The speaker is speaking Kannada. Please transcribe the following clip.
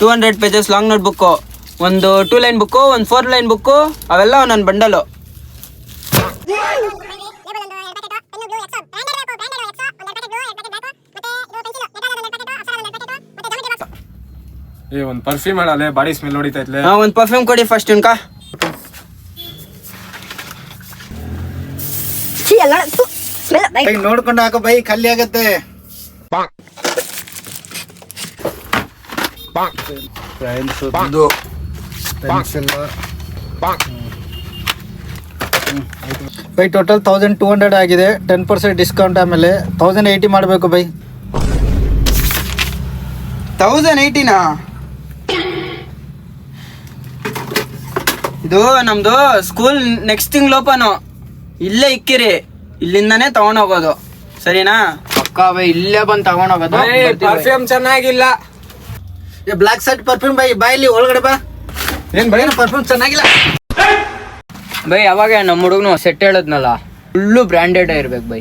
200 ಪೇಜಸ್ ಲಾಂಗ್ ನೋಟ್ ಬುಕ್ಕು, ಒಂದು 2 ಲೈನ್ ಬುಕ್ಕು, ಒಂದು 4 ಲೈನ್ ಬುಕ್ಕು, ಅವೆಲ್ಲ ನನ್ನ ಬಂಡಲು. ಒಂದು ಪರ್ಫ್ಯೂಮ್ ಮಾಡಲ್ಲ, ಬಾಡಿ ಸ್ಮೆಲ್ ಹೊಡಿತೈತ್ಲೆ. ಒಂದು ಪರ್ಫ್ಯೂಮ್ ಕೊಡಿ ಫಸ್ಟ್ ಇನ್ಕ. ನೋಡ್ಕೊಂಡು ಹಾಕೋ ಬೈ, ಖಾಲಿ ಆಗತ್ತೆ. ಬೈ ಟೋಟಲ್ 1200 ಆಗಿದೆ. 10% ಡಿಸ್ಕೌಂಟ್, ಆಮೇಲೆ 1080 ಮಾಡಬೇಕು ಬೈ. 1080ನಾ? ಇದು ನಮ್ದು ಸ್ಕೂಲ್ ನೆಕ್ಸ್ಟ್ ತಿಂಗ್ಳು ಓಪನು. ಇಲ್ಲೇ ಇಕ್ಕಿರಿ, ಇಲ್ಲಿಂದಾನೇ ತಗೊಂಡೋಗೋದು, ಸರಿನಾ? ಪಕ್ಕಾ ಬೈ, ಇಲ್ಲೇ ಬಂದು ತಗೊಂಡೋಗೋದು. ಪರ್ಫ್ಯೂಮ್ ಚೆನ್ನಾಗಿಲ್ಲ. ಬ್ಲಾಕ್ ಸೈಡ್ ಪರ್ಫ್ಯೂಮ್ ಬೈ, ಬಾಯಲ್ಲಿ ಒಳಗಡೆ ಬಾ. ಏನ್ ಬೈ ಪರ್ಫ್ಯೂಮ್ ಚೆನ್ನಾಗಿಲ್ಲ ಬೈ. ಅವಾಗ ನಮ್ಮ ಹುಡುಗನು ಸೆಟ್ ಹೇಳದ್ನಲ್ಲ, ಫುಲ್ಲು ಬ್ರ್ಯಾಂಡೆಡ್ ಇರ್ಬೇಕು ಬೈ.